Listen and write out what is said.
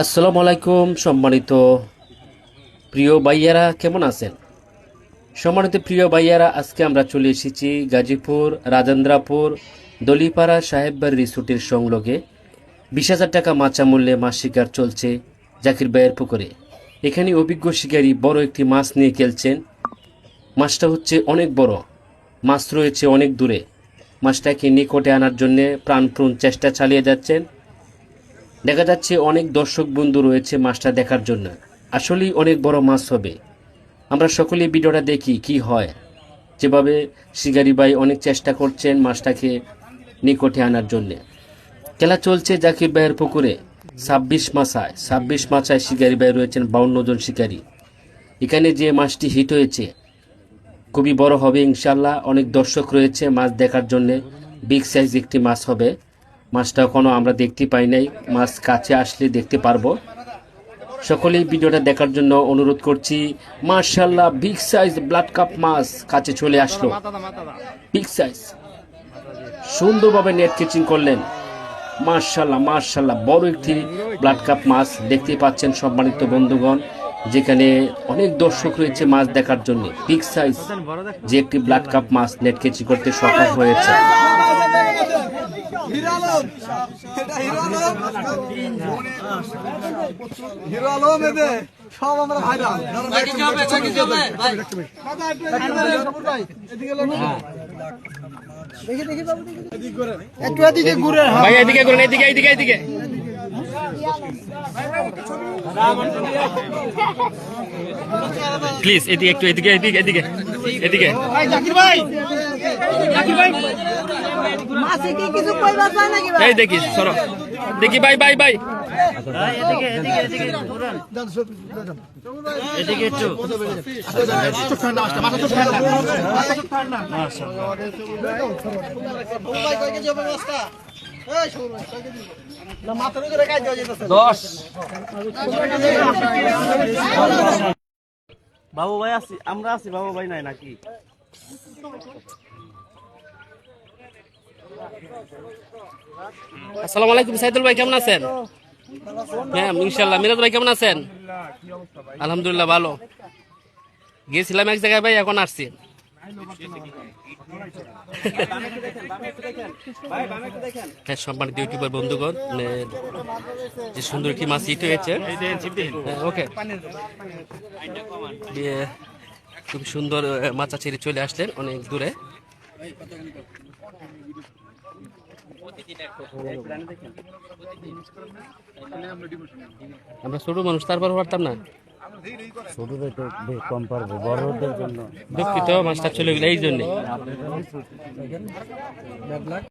আসসালামু আলাইকুম সম্মানিত প্রিয় ভাইয়ারা, কেমন আছেন? সম্মানিত প্রিয় ভাইয়ারা, আজকে আমরা চলে এসেছি গাজীপুর রাজেন্দ্রাপুর দলিপাড়া সাহেববাড়ি রিসোর্টের সংলগে 20,000 টাকা মাচা মূল্যে মাছ শিকার চলছে জাকির ভাইয়ের পুকুরে। এখানে অভিজ্ঞ শিকারী বড় একটি মাছ নিয়ে খেলছেন। মাছটা হচ্ছে অনেক বড়, মাছ রয়েছে অনেক দূরে। মাছটাকে নিকটে আনার জন্য প্রাণপণ চেষ্টা চালিয়ে যাচ্ছেন। দেখা যাচ্ছে অনেক দর্শক বন্ধু রয়েছে মাছটা দেখার জন্য। আসলেই অনেক বড় মাছ হবে। আমরা সকলেই ভিডিওটা দেখি কি হয়। যেভাবে শিকারি ভাই অনেক চেষ্টা করছেন মাছটাকে নিকটে আনার জন্য। খেলা চলছে জাকির ভাইয়ের পুকুরে 26 মাছায় শিকারি ভাই রয়েছেন 52 জন শিকারী। এখানে যে মাছটি হিট হয়েছে খুবই বড় হবে ইনশাল্লাহ। অনেক দর্শক রয়েছে মাছ দেখার জন্য। বিগ সাইজ একটি মাছ হবে। মাছটা এখনো আমরা দেখতে পাই নাই, মাছ কাছে আসলে দেখতে পারবো। সকলেই ভিডিওটা দেখার জন্য অনুরোধ করছি। মাশাআল্লাহ, বিগ সাইজ ব্লাড কাপ মাছ কাছে চলে আসলো। বিগ সাইজ সুন্দরভাবে নেট ক্যাচিং করলেন। মাশাআল্লাহ মাশাআল্লাহ, বড় একটি ব্লাড কাপ মাছ দেখতে পাচ্ছেন সম্মানিত বন্ধুগণ। যেখানে অনেক দর্শক রয়েছে মাছ দেখার জন্য। বিগ সাইজ যে একটি ব্লাড কাপ মাছ নেট ক্যাচিং করতে সক্ষম হয়েছে। প্লিজ এদিকে একটু, এদিকে এদিকে এদিকে এদিকে এই দেখি সরো দেখি ভাই ভাই ভাই এদিকে একটু। বাবু ভাই আছি, আমরা আছি, বাবু ভাই নাই নাকি? আসসালামু আলাইকুম সাইদুল ভাই, কেমন আছেন? হ্যাঁ ইনশাআল্লাহ। মিরাজ ভাই কেমন আছেন? আলহামদুলিল্লাহ ভালো। গিয়েছিলাম এক জায়গায় ভাই, এখন আসছি। হ্যাঁ সম্মানিত ইউটিউবার বন্ধুগণ, যে সুন্দর একটি মাছ হিট হয়েছে। ওকে, খুব সুন্দর মাছা ছেড়ে চলে আসলেন অনেক দূরে। আমরা ছোট মানুষ, তারপর পারতাম না। ছোটদের তো কম পারবো, বড়দের জন্য দুঃখিত, মাছটা চলে গেল এই জন্য।